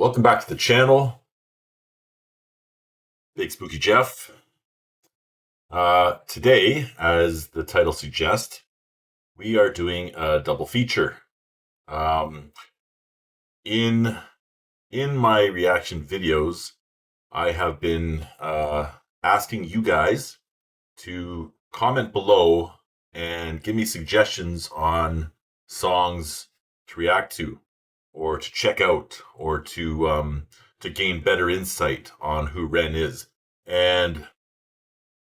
Welcome back to the channel. Big Spooky Jeff. Today, as the title suggests, we are doing a double feature. In my reaction videos, I have been asking you guys to comment below and give me suggestions on songs to react to, or to check out, or to gain better insight on who Ren is. And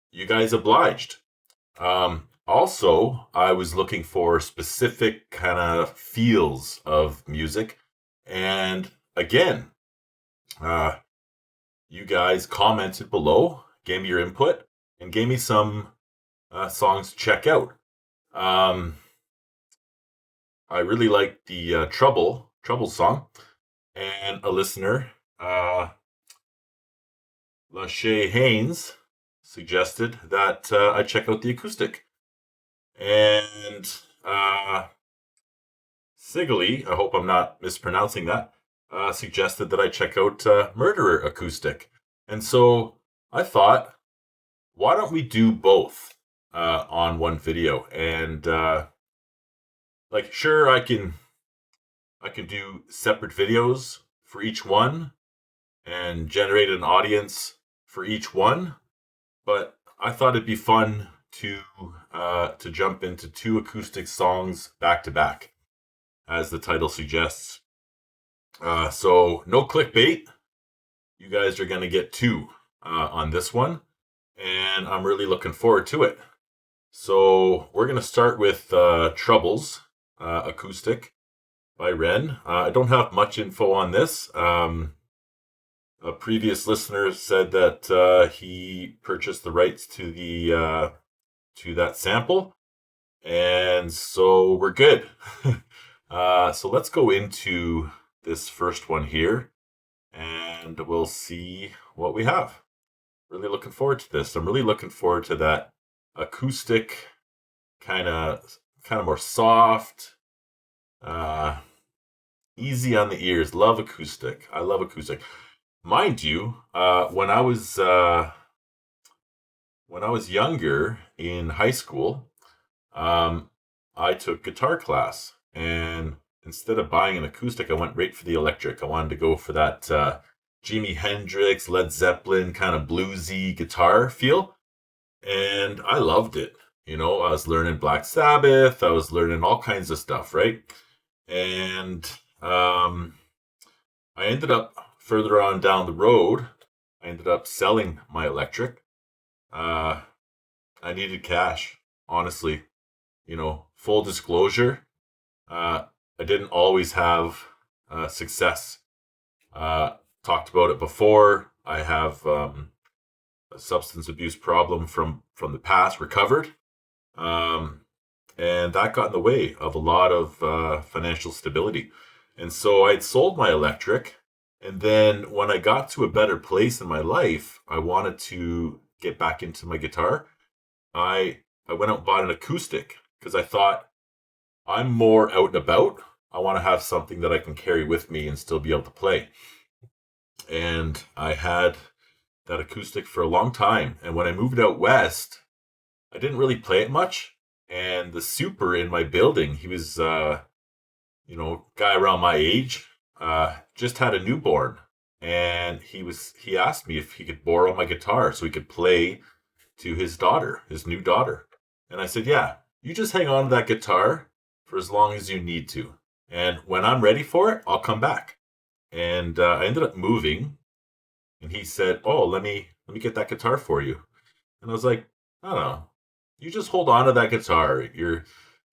you guys obliged. Also, I was looking for specific kind of feels of music. And again, you guys commented below, gave me your input, and gave me some songs to check out. I really like the Trouble song, and a listener, Lachey Haynes, suggested that I check out the acoustic. And Sigley, I hope I'm not mispronouncing that, suggested that I check out Murderer acoustic. And so I thought, why don't we do both on one video? And sure, I can do separate videos for each one and generate an audience for each one, but I thought it'd be fun to jump into two acoustic songs back to back, as the title suggests. So no clickbait. You guys are going to get two on this one, and I'm really looking forward to it. So we're going to start with Troubles acoustic by Ren. I don't have much info on this. A previous listener said that he purchased the rights to the to that sample, and so we're good. So let's go into this first one here, and we'll see what we have. Really looking forward to this. I'm really looking forward to that acoustic, kind of more soft, easy on the ears. Love acoustic. I love acoustic. Mind you, when I was younger in high school, I took guitar class, and instead of buying an acoustic, I went right for the electric. I wanted to go for that Jimi Hendrix, Led Zeppelin kind of bluesy guitar feel, and I loved it. You know, I was learning Black Sabbath, I was learning all kinds of stuff, right? And I ended up further on down the road, I ended up selling my electric. I needed cash, honestly. You know, full disclosure, I didn't always have success. Talked about it before. I have a substance abuse problem from the past, recovered. And that got in the way of a lot of financial stability. And so I'd sold my electric. And then when I got to a better place in my life, I wanted to get back into my guitar. I went out and bought an acoustic because I thought, I'm more out and about. I want to have something that I can carry with me and still be able to play. And I had that acoustic for a long time. And when I moved out west, I didn't really play it much. And the super in my building, he was, guy around my age, just had a newborn. And he asked me if he could borrow my guitar so he could play to his daughter, his new daughter. And I said, yeah, you just hang on to that guitar for as long as you need to. And when I'm ready for it, I'll come back. And I ended up moving, and he said, oh, let me get that guitar for you. And I was like, I don't know. You just hold on to that guitar. You're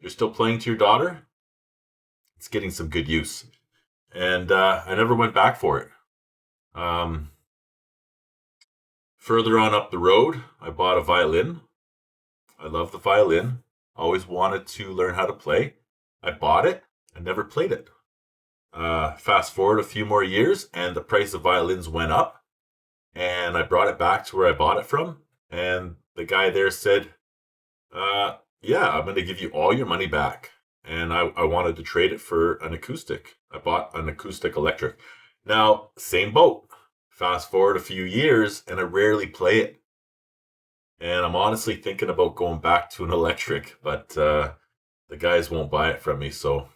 still playing to your daughter. It's getting some good use. And I never went back for it. Further on up the road, I bought a violin. I love the violin. Always wanted to learn how to play. I bought it. I never played it. Fast forward a few more years, and the price of violins went up. And I brought it back to where I bought it from. And the guy there said, yeah, I'm going to give you all your money back. And I wanted to trade it for an acoustic. I bought an acoustic electric. Now, same boat. Fast forward a few years and I rarely play it. And I'm honestly thinking about going back to an electric, but the guys won't buy it from me. So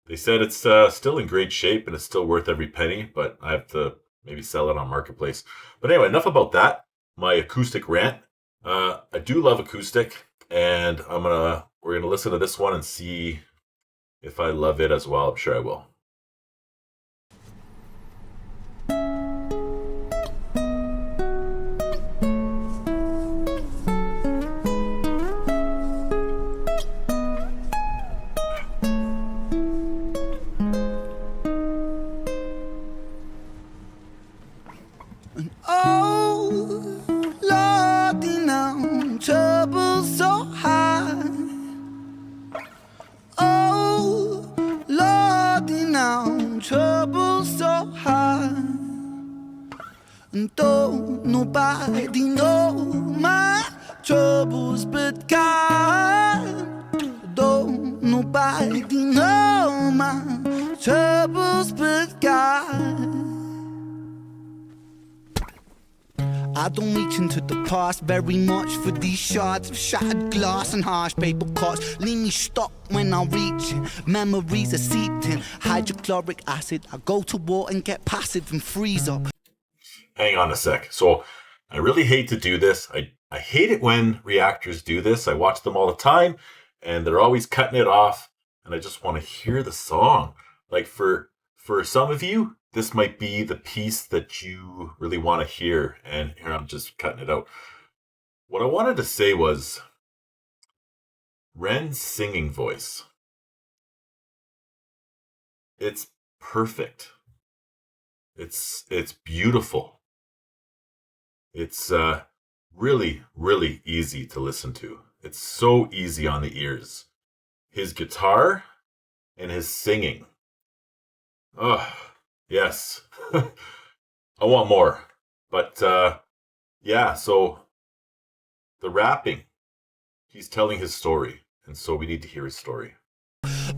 they said it's still in great shape and it's still worth every penny, but I have to maybe sell it on Marketplace. But anyway, enough about that. My acoustic rant. I do love acoustic, and we're gonna listen to this one and see if I love it as well. I'm sure I will. Oh, Lordy, now trouble's so high. Oh, Lordy, now trouble's so high. And don't nobody know my troubles but God. Don't nobody know my troubles but God. I don't reach into the past very much for these shards of shattered glass and harsh paper cuts. Leave me stuck when I'm reaching. Memories are seeped in hydrochloric acid. I go to war and get passive and freeze up. Hang on a sec. So I really hate to do this. I hate it when reactors do this. I watch them all the time and they're always cutting it off. And I just want to hear the song. Like for some of you, this might be the piece that you really want to hear. And here I'm just cutting it out. What I wanted to say was Ren's singing voice. It's perfect. It's beautiful. It's really, really easy to listen to. It's so easy on the ears. His guitar and his singing. Oh, yes. I want more. But yeah, so the rapping, he's telling his story. And so we need to hear his story.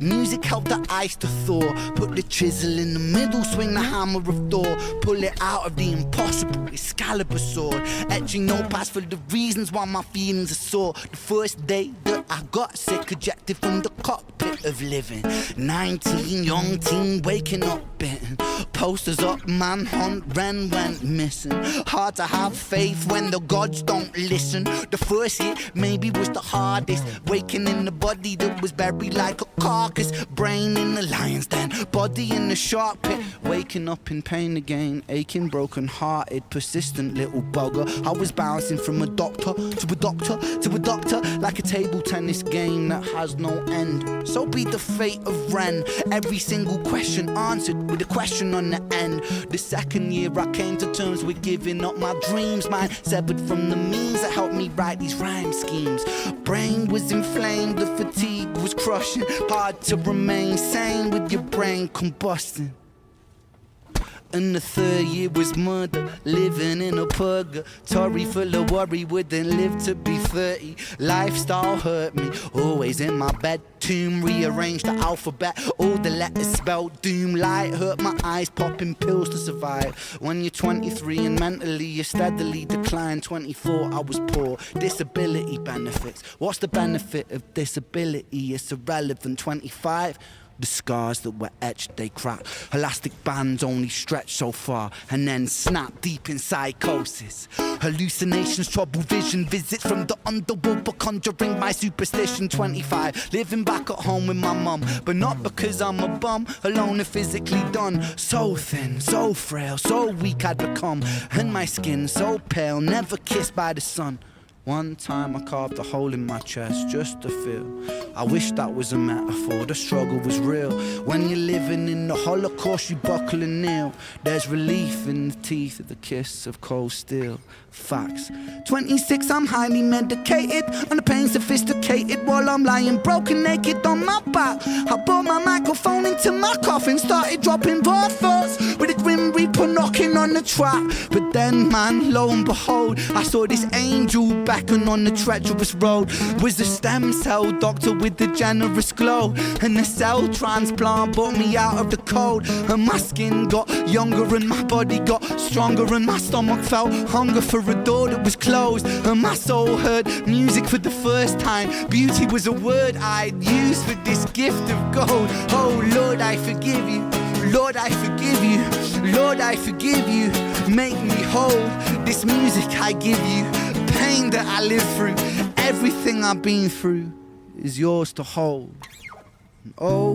Music helped the ice to thaw. Put the chisel in the middle, swing the hammer of Thor. Pull it out of the impossible, Excalibur sword. Etching notepads for the reasons why my feelings are sore. The first day that I got sick, ejected from the cockpit of living. 19, young teen, waking up bitten. Posters up, manhunt, Ren went missing. Hard to have faith when the gods don't listen. The first year maybe was the hardest. Waking in the body that was buried like a carcass. Brain in the lion's den, body in the shark pit. Waking up in pain again, aching, broken hearted, persistent little bugger. I was bouncing from a doctor to a doctor to a doctor, like a table tennis game that has no end. So be the fate of Ren. Every single question answered with a question on the end. The second year I came to terms with giving up my dreams, mine severed from the means that helped me write these rhyme schemes. Brain was inflamed, the fatigue was crushing. Hard to remain sane with your brain combusting. And the third year was murder, living in a purgatory full of worry, wouldn't live to be 30. Lifestyle hurt me, always in my bed. Tomb, rearranged the alphabet, all the letters spelled doom. Light hurt my eyes, popping pills to survive. When you're 23 and mentally you steadily decline. 24, I was poor, disability benefits. What's the benefit of disability? It's irrelevant. 25, the scars that were etched, they crack. Elastic bands only stretch so far and then snap deep in psychosis. Hallucinations, trouble vision, visits from the underworld for conjuring my superstition. 25, living back at home with my mum, but not because I'm a bum, alone and physically done. So thin, so frail, so weak I'd become, and my skin so pale, never kissed by the sun. One time I carved a hole in my chest just to feel. I wish that was a metaphor, the struggle was real. When you're living in the Holocaust, you buckle and kneel. There's relief in the teeth of the kiss of cold steel. Facts. 26, I'm highly medicated, on the pain sophisticated, while I'm lying broken naked on my back. I brought my microphone into my coffin, started dropping raw thoughts with a grim reaper knocking walking on the track. But then, man, lo and behold, I saw this angel beckon on the treacherous road. Was the stem cell doctor with the generous glow, and the cell transplant brought me out of the cold. And my skin got younger and my body got stronger, and my stomach felt hunger for a door that was closed. And my soul heard music for the first time. Beauty was a word I'd use for this gift of gold. Oh Lord, I forgive you. Lord, I forgive you. Lord, I forgive you. Make me whole. This music I give you, pain that I live through, everything I've been through is yours to hold. Oh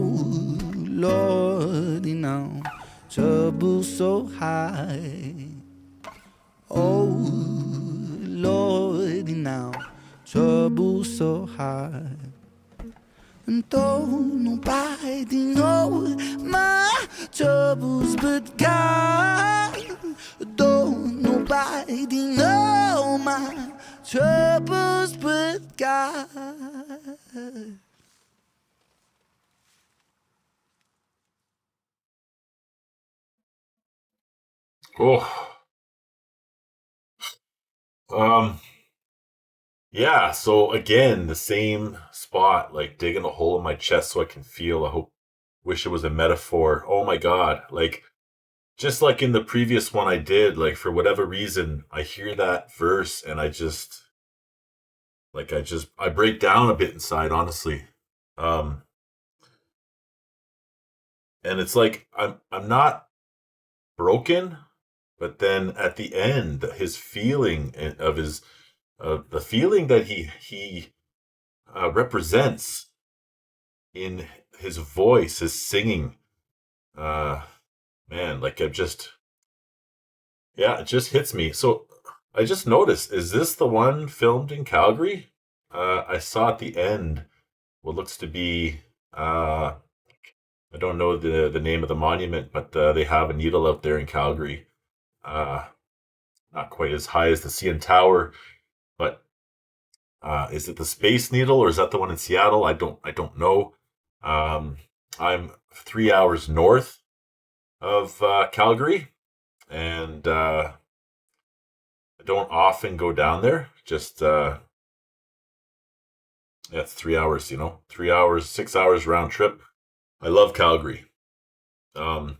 Lord, you know, trouble so high. Oh Lord, you know, trouble so high. And though nobody knows my troubles but God, though nobody knows my troubles but God. Oh, um, yeah. So again, the same spot, like digging a hole in my chest so I can feel. Wish it was a metaphor. Oh my God. Like, just like in the previous one I did, like for whatever reason, I hear that verse and I break down a bit inside, honestly. Um, and it's like, I'm not broken, but then at the end, his feeling of his, the feeling that he represents in his voice, his singing, uh, man, like it just hits me. So I just noticed, is this the one filmed in Calgary? I saw at the end what looks to be, I don't know the name of the monument, but they have a needle out there in Calgary. Uh, Not quite as high as the CN Tower, but is it the Space Needle or is that the one in Seattle? I don't know. Um, I'm 3 hours north of Calgary, and I don't often go down there. Just yeah, it's 3 hours. 3 hours, 6 hours round trip. I love Calgary. Um,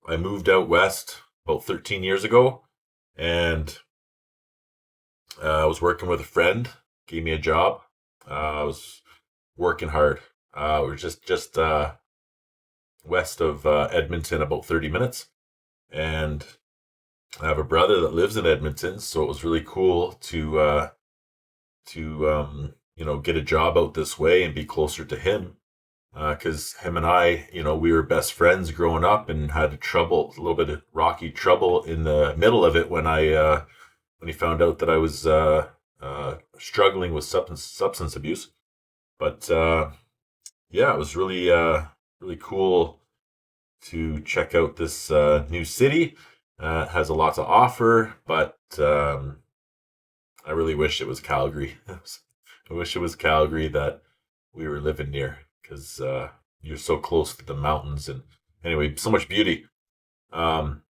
I moved out west about 13 years ago, and I was working with a friend. Gave me a job. I was working hard. We're just west of Edmonton, about 30 minutes, and I have a brother that lives in Edmonton, so it was really cool to get a job out this way and be closer to him. Because him and I, we were best friends growing up and had a little bit of rocky trouble in the middle of it when he found out that I was struggling with substance abuse. But yeah, it was really cool to check out this new city. It has a lot to offer, but I really wish it was Calgary. I wish it was Calgary that we were living near, because you're so close to the mountains, and anyway, so much beauty. Um,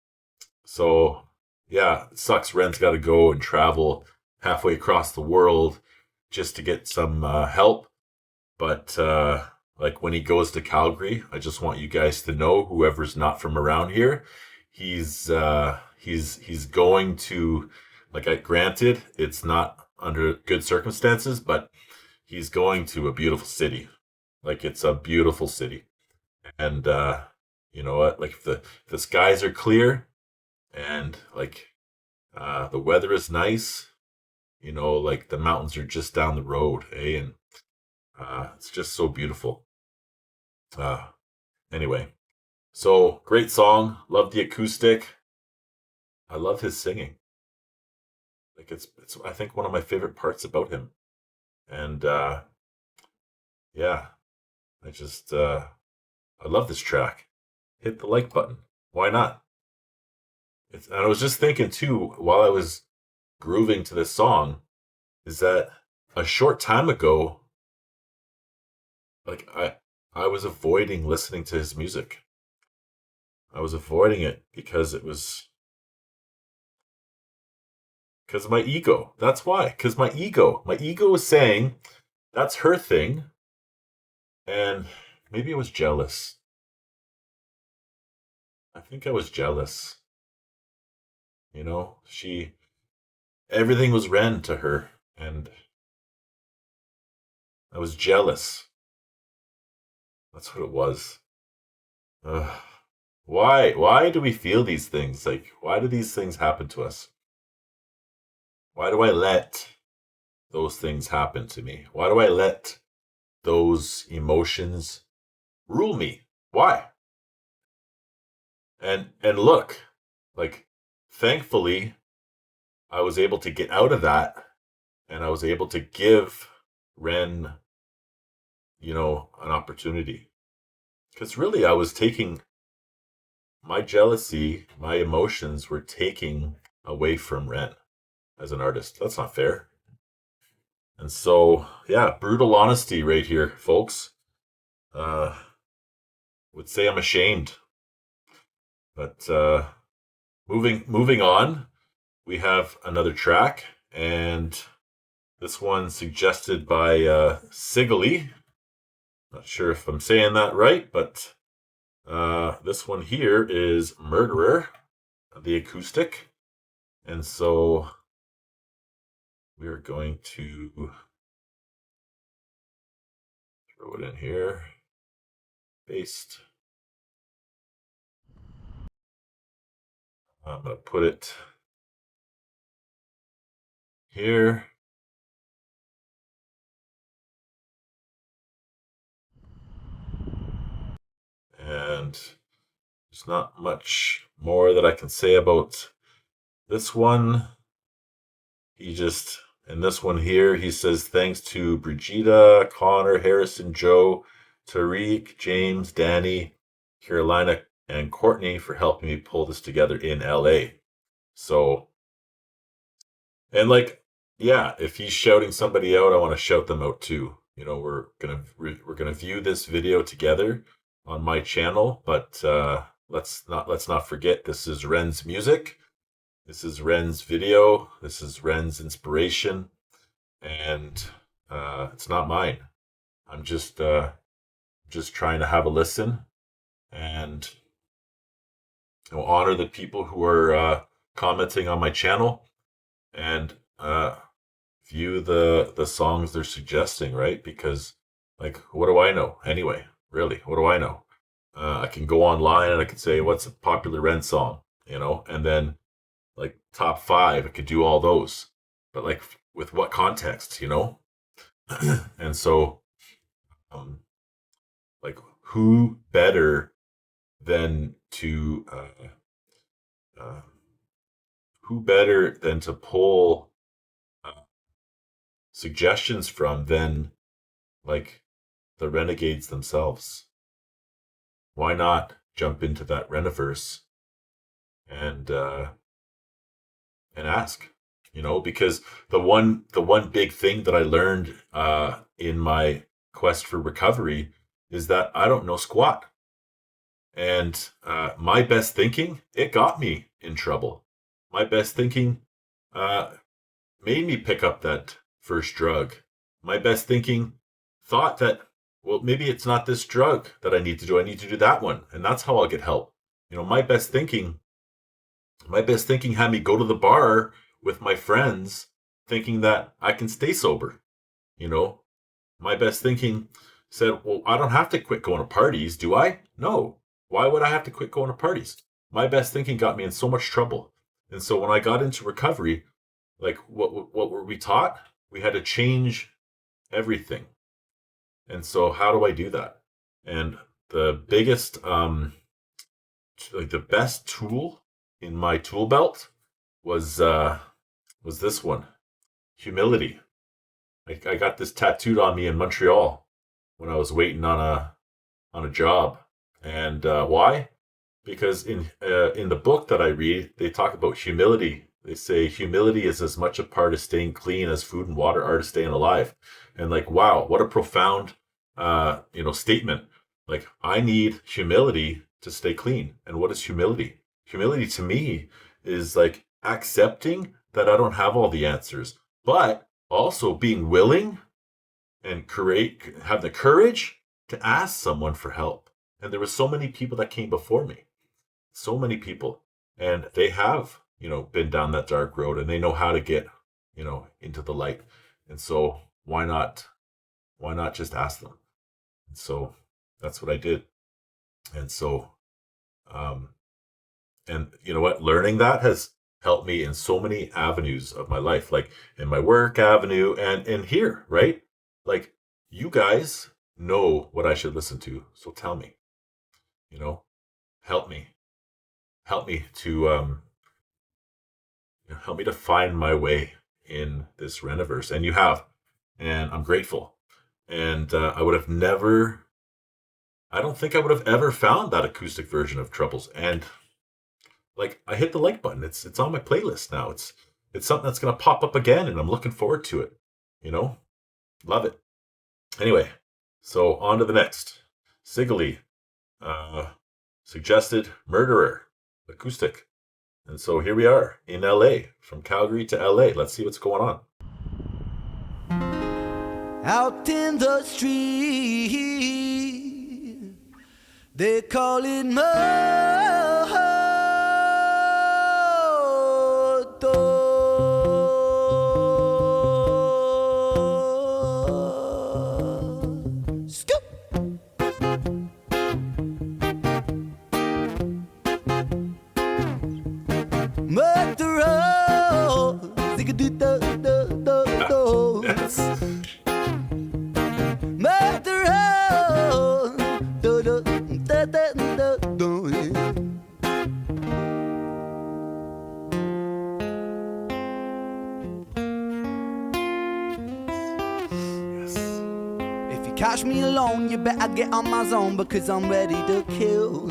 so yeah, it sucks. Ren's got to go and travel halfway across the world just to get some help. But like when he goes to Calgary, I just want you guys to know, whoever's not from around here, he's going to, like, granted, it's not under good circumstances, but he's going to a beautiful city. Like, it's a beautiful city. And you know what? Like, if the skies are clear and like the weather is nice, like the mountains are just down the road, eh? And it's just so beautiful. Uh anyway, so great song. Love the acoustic. I love his singing. Like, it's I think one of my favorite parts about him. And yeah, I love this track. Hit the like button. Why not? And I was just thinking too, while I was grooving to this song, is that a short time ago, like I was avoiding listening to his music. I was avoiding it because of my ego. That's why. Because my ego was saying that's her thing. And maybe I was jealous. I think I was jealous. You know, everything was Ren to her. And I was jealous. That's what it was. Ugh. Why do we feel these things? Like, why do these things happen to us? Why do I let those things happen to me? Why do I let those emotions rule me? Why? And look, like, thankfully I was able to get out of that, and I was able to give Ren, an opportunity. Because really I was taking my jealousy, my emotions were taking away from Ren as an artist. That's not fair. And so, yeah, brutal honesty right here, folks. Would say I'm ashamed. But moving on, we have another track, and this one suggested by Sigley. Not sure if I'm saying that right, but this one here is Murderer, the acoustic. And so we are going to throw it in here. Paste. I'm going to put it here. And there's not much more that I can say about this one. In this one here, he says, thanks to Brigida, Connor, Harrison, Joe, Tariq, James, Danny, Carolina, and Courtney for helping me pull this together in LA. So, and like, yeah, if he's shouting somebody out, I want to shout them out too. We're gonna view this video together on my channel, but let's not forget, this is Ren's music. This is Ren's video. This is Ren's inspiration, and it's not mine. I'm just trying to have a listen and honor the people who are commenting on my channel, and view the songs they're suggesting, right? Because, like, what do I know anyway? Really, what do I know? I can go online and I can say, what's a popular Ren song, and then, like, top 5, I could do all those, but like, with what context, and so, like, who better than to pull suggestions from than, like, the renegades themselves? Why not jump into that Reniverse and ask, because the one big thing that I learned in my quest for recovery is that I don't know squat. And my best thinking, it got me in trouble. My best thinking made me pick up that first drug. My best thinking thought that, well, maybe it's not this drug that I need to do. I need to do that one. And that's how I'll get help. My best thinking had me go to the bar with my friends thinking that I can stay sober. My best thinking said, well, I don't have to quit going to parties, do I? No. Why would I have to quit going to parties? My best thinking got me in so much trouble. And so when I got into recovery, like, what were we taught? We had to change everything. And so how do I do that? And the biggest, the best tool in my tool belt was this one, humility. I got this tattooed on me in Montreal when I was waiting on a job. And why? Because in the book that I read, they talk about humility. They say humility is as much a part of staying clean as food and water are to staying alive. And, like, wow, what a profound statement. Like, I need humility to stay clean. And what is humility? Humility to me is like accepting that I don't have all the answers, but also being willing and have the courage to ask someone for help. And there were so many people that came before me, so many people, and they have, been down that dark road, and they know how to get, into the light. And so why not just ask them? And so that's what I did. And so, and you know what, learning that has helped me in so many avenues of my life, like in my work avenue and in here, right? Like, you guys know what I should listen to. So tell me, help me to, help me to find my way in this Reniverse. And you have, and I'm grateful. And I don't think I would have ever found that acoustic version of Troubles. And like, I hit the like button. It's on my playlist now. It's something that's going to pop up again, and I'm looking forward to it. Love it. Anyway, so on to the next. Sigley, suggested Murderer, acoustic. And so here we are in LA, from Calgary to LA. Let's see what's going on. Out in the street, they call it murder. Scoop. Murderer. Yes. If you catch me alone, you better get on my zone, because I'm ready to kill.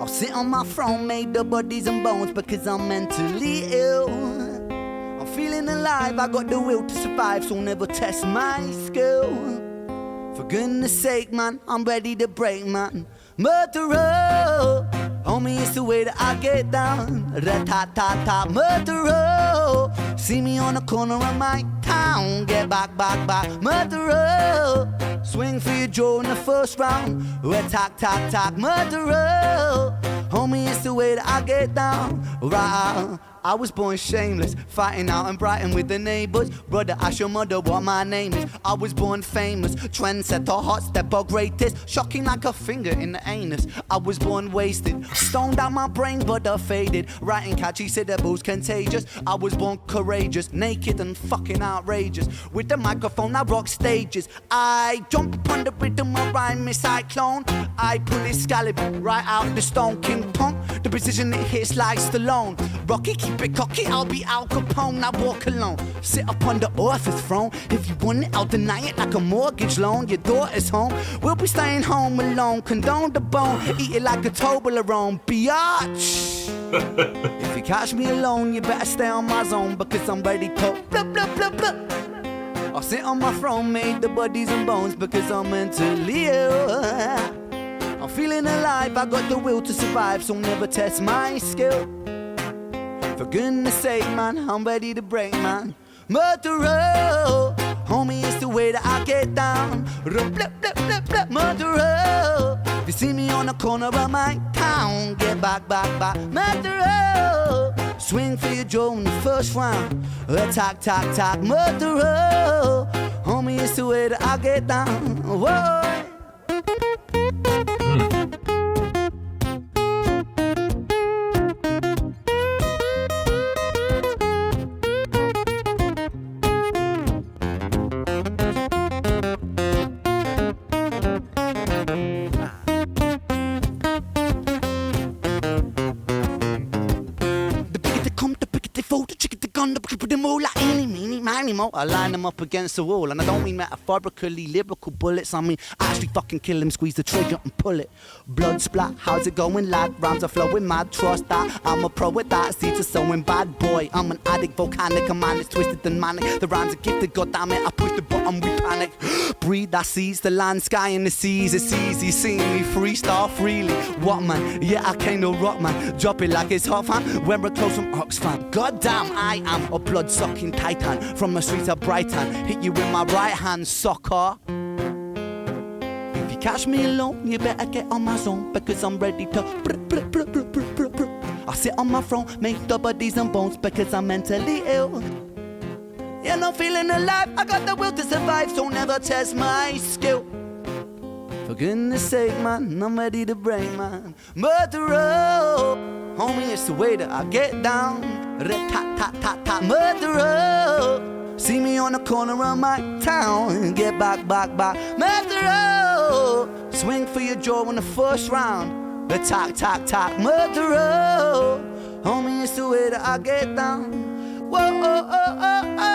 I'll sit on my throne, made of bodies and bones, because I'm mentally ill. I'm feeling alive, I got the will to survive, so never test my skill. For goodness sake, man, I'm ready to break, man. Murderer, homie, it's the way that I get down. Rat-tat-tat-tat, murderer. See me on the corner of my town. Get back, back, back, murderer. Swing for your jaw in the first round. Rat-tat-tat-tat, murderer. Homie, it's the way that I get down. Right. I was born shameless, fighting out in Brighton with the neighbours. Brother, ask your mother what my name is. I was born famous, trendsetter, hot stepper, greatest. Shocking like a finger in the anus. I was born wasted, stoned out my brain, but I faded. Writing catchy syllables, contagious. I was born courageous, naked and fucking outrageous. With the microphone, I rock stages. I jump upon the rhythm of rhyme, Miss Cyclone. I pull his scallop right out the stone. King Punk, the precision it hits like Stallone. Rocky, keep it cocky, I'll be Al Capone. I walk alone, sit upon the office throne. If you want it, I'll deny it like a mortgage loan. Your daughter's home, we'll be staying home alone. Condone the bone, eat it like a Toblerone. Biatch. If you catch me alone, you better stay on my zone, because I'm ready to blah, blah, blah, blah. I'll sit on my throne, made the bodies and bones, because I'm mentally ill. I'm feeling alive, I got the will to survive, so never test my skill. For goodness sake, man, I'm ready to break, man. Murderer, homie, it's the way that I get down. Blah, blah, blah, blah, murderer. If you see me on the corner of my town, get back, back, back, murderer. Swing for your jaw in the first round. Attack, tack, tack, murderer. Homie, it's the way that I get down. Whoa. emo, I line them up against the wall. And I don't mean metaphorically, lyrical bullets. I mean, actually fucking kill him, squeeze the trigger and pull it. Blood splat, how's it going, lad? Rhymes are flowing mad, trust that. I'm a pro at that, seeds are sowing bad boy. I'm an addict, volcanic, a man is twisted and manic. The rhymes are gifted, goddammit, I push the button, we panic. Breathe, that sees the land, sky and the seas. It's easy seeing me freestyle freely. What man? Yeah, I came to rock man. Drop it like it's hot, fam. When we're close from Oxfam. Goddamn, I am a blood-sucking titan from the streets of Brighton. Hit you with my right hand, sucker. If you catch me alone, you better get on my zone, because I'm ready to I sit on my throne, make the bodies and bones, because I'm mentally ill. Yeah, no feeling alive, I got the will to survive, so never test my skill. For goodness sake, man, I'm ready to break, man. Murderer, homie, it's the way that I get down. Rat-tat-tat-tat-tat, murderer. See me on the corner of my town. Get back, back, back, murderer. Swing for your jaw in the first round. Attack, tack, tack, murderer. Homie, it's the way that I get down. Whoa, oh, oh, oh, oh.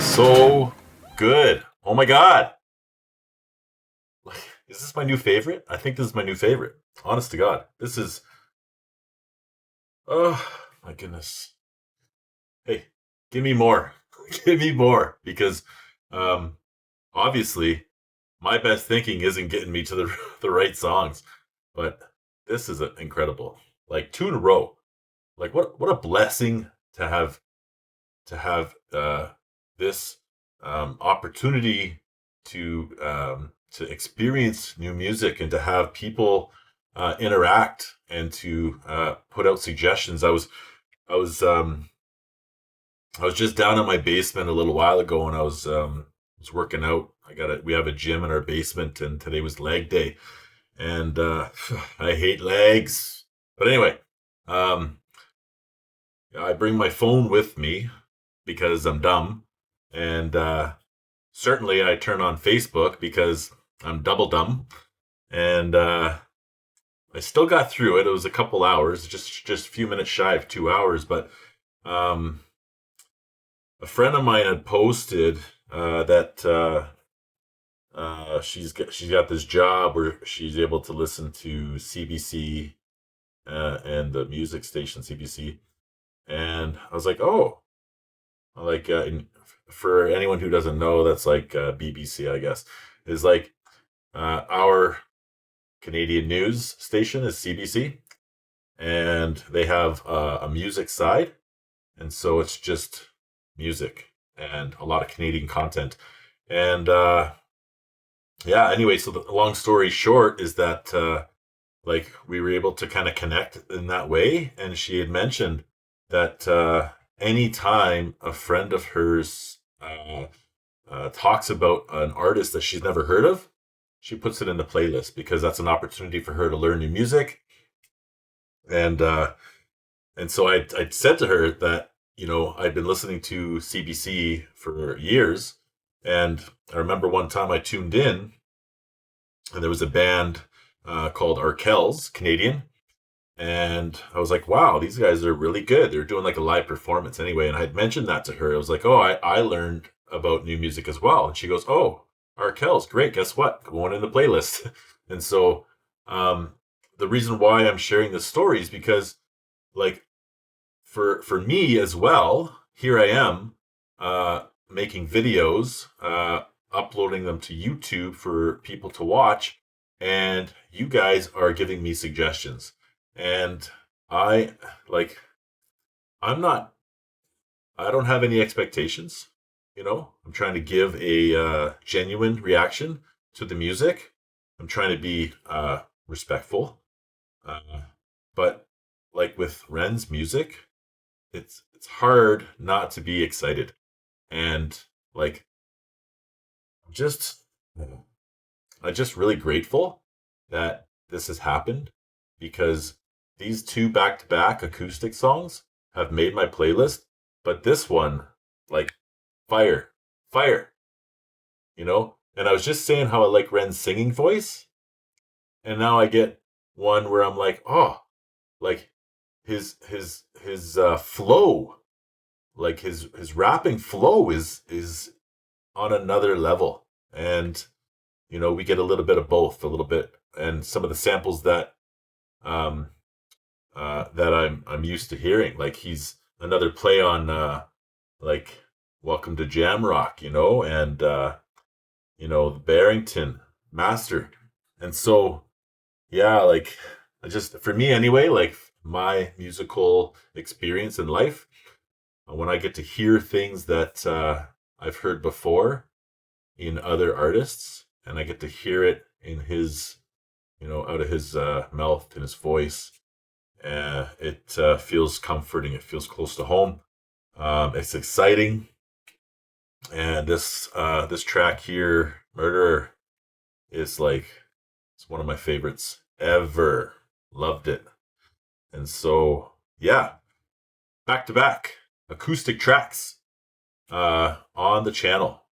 So good. Oh my God. Is this my new favorite? I think this is my new favorite. Honest to God. This is... Oh, my goodness. Hey, give me more. Give me more. Because obviously, my best thinking isn't getting me to the right songs. But this is incredible. Like 2 in a row. Like what a blessing to have this opportunity to experience new music and to have people interact and to put out suggestions. I was just down in my basement a little while ago, and I was working out. We have a gym in our basement, and today was leg day, and I hate legs. But anyway, I bring my phone with me because I'm dumb. And certainly I turn on Facebook because I'm double dumb. And I still got through it. It was a couple hours, just a few minutes shy of 2 hours. But a friend of mine had posted that she's got this job where she's able to listen to CBC and the music station CBC. And I was like, oh, like for anyone who doesn't know, that's like BBC, I guess, is like our Canadian news station is CBC, and they have a music side, and so it's just music and a lot of Canadian content. And yeah, anyway, so the long story short is that like we were able to kind of connect in that way, and she had mentioned that anytime a friend of hers talks about an artist that she's never heard of, she puts it in the playlist because that's an opportunity for her to learn new music. And so I said to her that, you know, I'd been listening to CBC for years, and I remember one time I tuned in, and there was a band called Arkells, Canadian. And I was like, wow, these guys are really good. They're doing like a live performance anyway. And I had mentioned that to her. I was like, oh, I learned about new music as well. And she goes, oh, Arkells, great. Guess what? Going in the playlist. And so the reason why I'm sharing this story is because, like, for me as well, here I am making videos, uploading them to YouTube for people to watch. And you guys are giving me suggestions. And I don't have any expectations, you know. I'm trying to give a genuine reaction to the music. I'm trying to be respectful. But like with Ren's music, it's hard not to be excited. And like I'm just really grateful that this has happened, because these 2 back-to-back acoustic songs have made my playlist, but this one, like, fire, you know? And I was just saying how I like Ren's singing voice, and now I get one where I'm like, oh, like, his flow, like his rapping flow is on another level. And we get a little bit of both, a little bit, and some of the samples um that I'm used to hearing. Like he's another play on like Welcome to Jam Rock, and the Barrington Master. And so yeah, like I just for me anyway, like my musical experience in life, when I get to hear things that I've heard before in other artists, and I get to hear it in his, out of his mouth, in his voice, it feels comforting. It feels close to home. It's exciting, and this track here, Murderer, is like it's one of my favorites ever. Loved it, and so yeah, back to back acoustic tracks on the channel.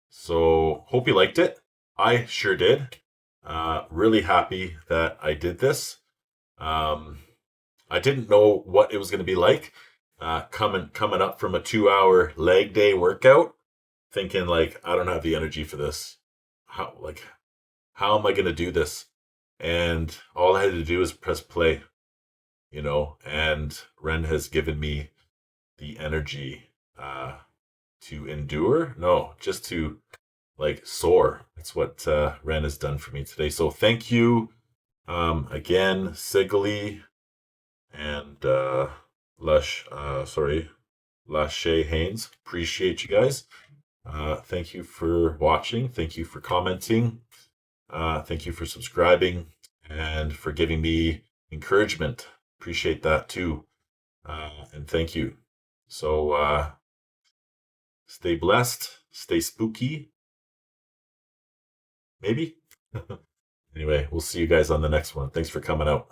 So hope you liked it. I sure did. Really happy that I did this. I didn't know what it was going to be like coming up from a 2-hour leg day workout, thinking like I don't have the energy for this. How am I going to do this? And all I had to do was press play, and Ren has given me the energy to endure. No, just to like soar. That's what Ren has done for me today. So thank you again, Sigley and Lachey Haynes. Appreciate you guys. Thank you for watching. Thank you for commenting. Thank you for subscribing and for giving me encouragement. Appreciate that too. And thank you. So stay blessed, stay spooky, maybe. Anyway, we'll see you guys on the next one. Thanks for coming out.